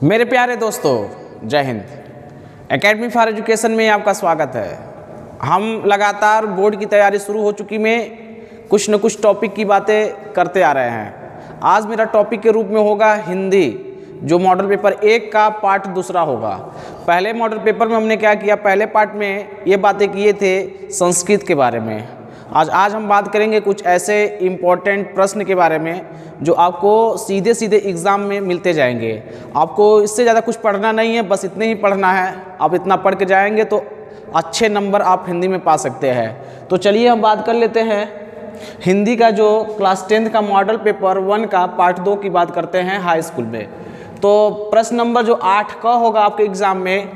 मेरे प्यारे दोस्तों, जय हिंद। एकेडमी फॉर एजुकेशन में आपका स्वागत है। हम लगातार बोर्ड की तैयारी शुरू हो चुकी में कुछ न कुछ टॉपिक की बातें करते आ रहे हैं। आज मेरा टॉपिक के रूप में होगा हिंदी, जो मॉडल पेपर 1 का पार्ट दूसरा होगा। पहले मॉडल पेपर में हमने क्या किया, पहले पार्ट में ये बातें किए थे संस्कृत के बारे में। आज हम बात करेंगे कुछ ऐसे इम्पोर्टेंट प्रश्न के बारे में जो आपको सीधे सीधे एग्ज़ाम में मिलते जाएंगे। आपको इससे ज़्यादा कुछ पढ़ना नहीं है, बस इतने ही पढ़ना है। आप इतना पढ़ के जाएंगे तो अच्छे नंबर आप हिंदी में पा सकते हैं। तो चलिए हम बात कर लेते हैं हिंदी का, जो क्लास 10 का मॉडल पेपर 1 का पार्ट 2 की बात करते हैं हाई स्कूल में। तो प्रश्न नंबर जो 8 का होगा आपके एग्ज़ाम में,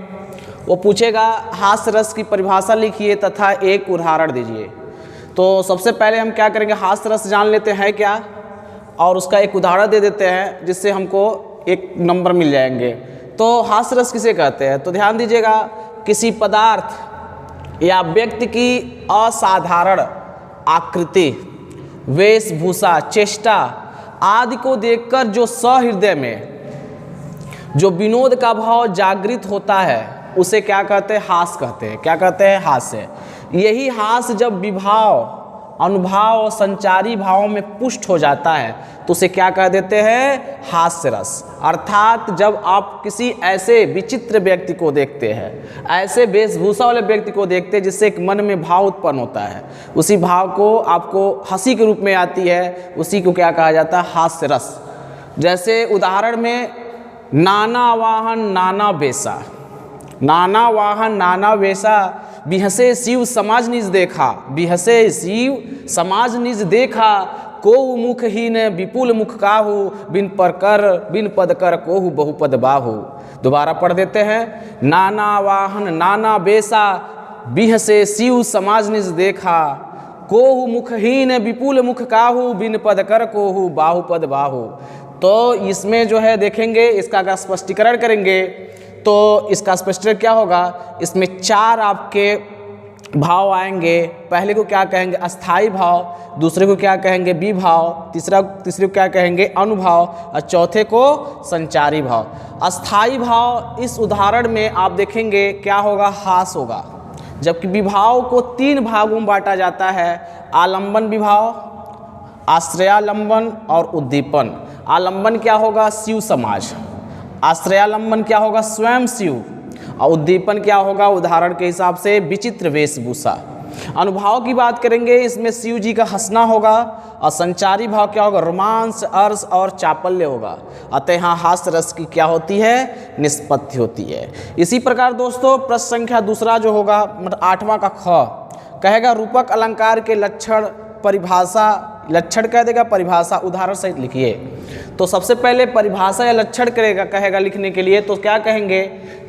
वो पूछेगा हास्य रस की परिभाषा लिखिए तथा एक उदाहरण दीजिए। तो सबसे पहले हम क्या करेंगे, हास्य रस जान लेते हैं क्या, और उसका एक उदाहरण दे देते हैं जिससे हमको एक नंबर मिल जाएंगे। तो हास्य रस किसे कहते हैं, तो ध्यान दीजिएगा, किसी पदार्थ या व्यक्ति की असाधारण आकृति, वेशभूषा, चेष्टा आदि को देखकर जो सहृदय में जो विनोद का भाव जागृत होता है उसे क्या कहते हैं, हास्य कहते हैं। क्या कहते हैं, हास्य। यही हास्य जब विभाव, अनुभाव और संचारी भावों में पुष्ट हो जाता है तो उसे क्या कह देते हैं, हास्य रस। अर्थात जब आप किसी ऐसे विचित्र व्यक्ति को देखते हैं, ऐसे वेशभूषा वाले व्यक्ति को देखते हैं जिससे एक मन में भाव उत्पन्न होता है, उसी भाव को आपको हंसी के रूप में आती है, उसी को क्या कहा जाता है, हास्य रस। जैसे उदाहरण में, नाना वाहन नाना बेसा, नाना वाहन नाना वेशा, बिहसे शिव समाज निज देखा, बिहसे शिव समाज निज देखा, कोहु मुखहीन विपुल मुख काहू, बिन पद कर कोहु बहुपद बाहू। दोबारा पढ़ देते हैं, नाना वाहन नाना वेशा, बिहसे शिव समाज निज देखा, कोहु मुखहीन विपुल मुख काहू, बिन पद कर कोहु बाहुपद बाहू। तो इसमें जो है देखेंगे, इसका अगर स्पष्टीकरण करेंगे तो इसका स्पष्टीकरण क्या होगा, इसमें 4 आपके भाव आएंगे। पहले को क्या कहेंगे, अस्थाई भाव, दूसरे को क्या कहेंगे, विभाव, तीसरे को क्या कहेंगे, अनुभाव, और चौथे को संचारी भाव। अस्थाई भाव इस उदाहरण में आप देखेंगे क्या होगा, हास होगा। जबकि विभाव को 3 भागों में बांटा जाता है, आलंबन विभाव, आश्रयालंबन और उद्दीपन। आलंबन क्या होगा, शिव समाज। आश्रयालंबन क्या होगा, स्वयं शिव। और उद्दीपन क्या होगा, उदाहरण के हिसाब से विचित्र वेशभूषा। अनुभाव की बात करेंगे, इसमें शिव जी का हंसना होगा। और संचारी भाव क्या होगा, रोमांस, अर्ष और चापल्य होगा। अतः यहाँ हास्य रस की क्या होती है, निष्पत्ति होती है। इसी प्रकार दोस्तों प्रश्न संख्या दूसरा जो होगा, मतलब 8वां का ख कहेगा, रूपक अलंकार के लक्षण परिभाषा, लक्षण कह देगा, परिभाषा उदाहरण सहित लिखिए। तो सबसे पहले परिभाषा या लक्षण कहेगा लिखने के लिए, तो क्या कहेंगे,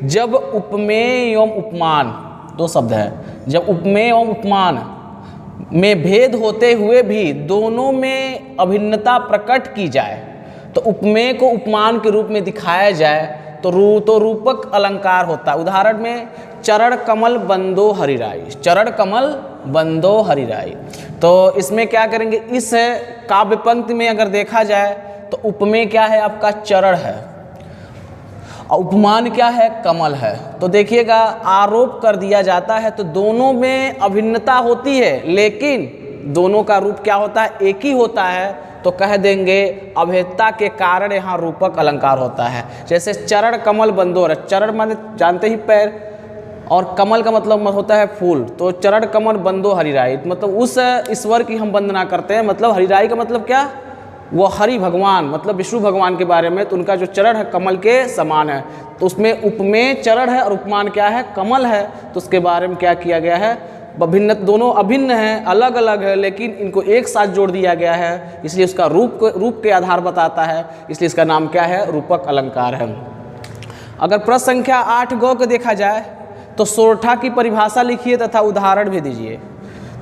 जब उपमेय एवं उपमान, 2 शब्द है, जब उपमेय एवं उपमान में भेद होते हुए भी दोनों में अभिन्नता प्रकट की जाए, तो उपमेय को उपमान के रूप में दिखाया जाए तो रूपक अलंकार होता है। उदाहरण में, चरण कमल बंदो हरिराई, चरण कमल बंदो हरिराई। तो इसमें क्या करेंगे, इस काव्य पंक्ति में अगर देखा जाए तो उपमेय क्या है, आपका चरण है, और उपमान क्या है, कमल है। तो देखिएगा, आरोप कर दिया जाता है तो दोनों में अभिन्नता होती है, लेकिन दोनों का रूप क्या होता है, एक ही होता है। तो कह देंगे अभेदता के कारण यहाँ रूपक अलंकार होता है। जैसे चरण कमल बंदोर, चरण माने जानते ही पैर, और कमल का मतलब होता है फूल। तो चरण कमल बंदो हरिराई, मतलब उस ईश्वर की हम वंदना करते हैं। मतलब हरिराई का मतलब क्या, वो हरि भगवान, मतलब विष्णु भगवान के बारे में। तो उनका जो चरण है कमल के समान है। तो उसमें उपमेय चरण है और उपमान क्या है, कमल है। तो उसके बारे में क्या किया गया है, भिन्न, दोनों अभिन्न हैं, अलग अलग है, लेकिन इनको एक साथ जोड़ दिया गया है, इसलिए उसका रूप के आधार बताता है, इसलिए इसका नाम क्या है, रूपक अलंकार है। अगर प्रश्न संख्या 8 गौ को देखा जाए तो सोरठा की परिभाषा लिखिए तथा उदाहरण भी दीजिए।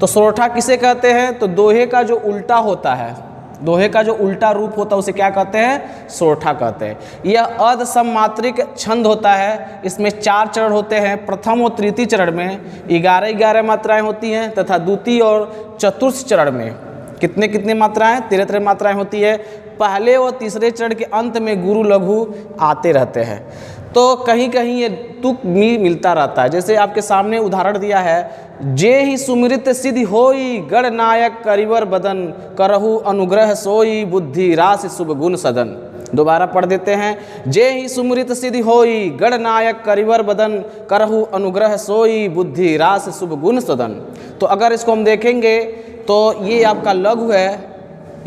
तो सोरठा किसे कहते हैं, तो दोहे का जो उल्टा होता है, दोहे का जो उल्टा रूप होता है उसे क्या कहते हैं, सोरठा कहते हैं। यह अर्ध सममात्रिक छंद होता है। इसमें 4 चरण होते हैं। प्रथम और तृतीय चरण में 11 मात्राएं होती हैं तथा द्वितीय और चतुर्थ चरण में कितने मात्राएं, 13 मात्राएं होती है। पहले और तीसरे चरण के अंत में गुरु लघु आते रहते हैं। तो कहीं कहीं ये तुक मिलता रहता है। जैसे आपके सामने उदाहरण दिया है, जे ही सुमिरित सिद्धि होई गणनायक करिवर बदन, करहु अनुग्रह सोई बुद्धि राशि शुभ गुण सदन। दोबारा पढ़ देते हैं, जे ही सुमिरित सिद्धि होई गणनायक करिवर बदन, करहु अनुग्रह सोई बुद्धि राशि शुभ गुण सदन। तो अगर इसको हम देखेंगे तो ये आपका लघु है,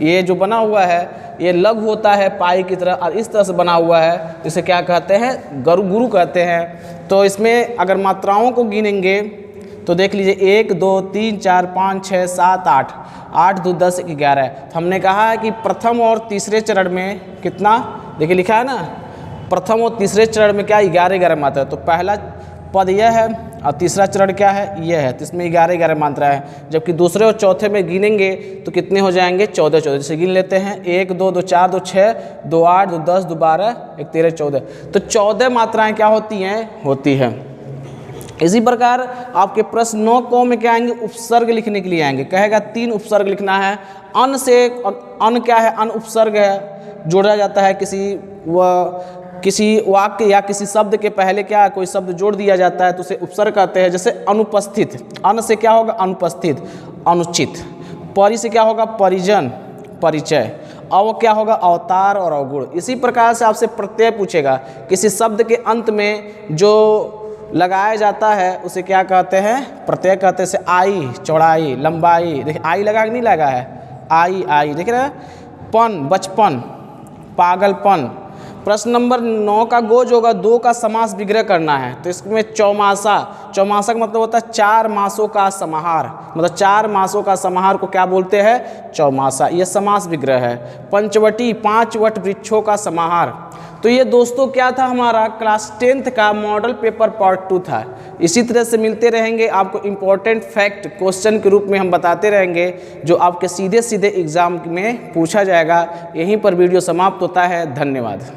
ये जो बना हुआ है ये लघु होता है पाई की तरह, और इस तरह से बना हुआ है, इसे क्या कहते हैं, गुरु कहते हैं। तो इसमें अगर मात्राओं को गिनेंगे तो देख लीजिए 1 2 3 4 5 6 7 8, 8 2 10 11। तो हमने कहा है कि प्रथम और तीसरे चरण में कितना, देखिए लिखा है ना, प्रथम और तीसरे चरण में क्या 11 मात्रा है। तो पहला पद यह है और तीसरा चरण क्या है, यह है। तो इसमें 11 मात्रा है, जबकि दूसरे और चौथे में गिनेंगे तो कितने हो जाएंगे, 14। जैसे गिन लेते हैं, 1 2 2 4 2 6 2 8 2 10 2 12 1 13 14। तो 14 मात्राएं क्या होती हैं। इसी प्रकार आपके प्रश्न 9 को में क्या आएंगे, उपसर्ग लिखने के लिए आएंगे। कहेगा 3 उपसर्ग लिखना है। अन से, अन क्या है, अन उपसर्ग है, जोड़ा जाता है किसी वाक्य या किसी शब्द के पहले क्या कोई शब्द जोड़ दिया जाता है तो उसे उपसर्ग कहते हैं। जैसे अनुपस्थित, अन से क्या होगा, अनुपस्थित, अनुचित। परि से क्या होगा, परिजन, परिचय। अव क्या होगा, अवतार और अवगुण। इसी प्रकार से आपसे प्रत्यय पूछेगा, किसी शब्द के अंत में जो लगाया जाता है उसे क्या कहते हैं, प्रत्यय कहते हैं। जैसे आई, चौड़ाई, लंबाई, देखिए आई लगा कि नहीं लगा है, आई आई, देख रहे हैं। पन, बचपन, पागलपन। प्रश्न नंबर 9 का गोज होगा, 2 का समास विग्रह करना है। तो इसमें चौमासा, चौमासा का मतलब होता है 4 मासों का समाहार, मतलब 4 मासों का समाहार को क्या बोलते हैं, चौमासा। यह समास विग्रह है। पंचवटी, 5 वट वृक्षों का समाहार। तो ये दोस्तों क्या था, हमारा क्लास 10th का मॉडल पेपर पार्ट 2 था। इसी तरह से मिलते रहेंगे, आपको इम्पोर्टेंट फैक्ट क्वेश्चन के रूप में हम बताते रहेंगे जो आपके सीधे सीधे एग्जाम में पूछा जाएगा। यहीं पर वीडियो समाप्त होता है। धन्यवाद।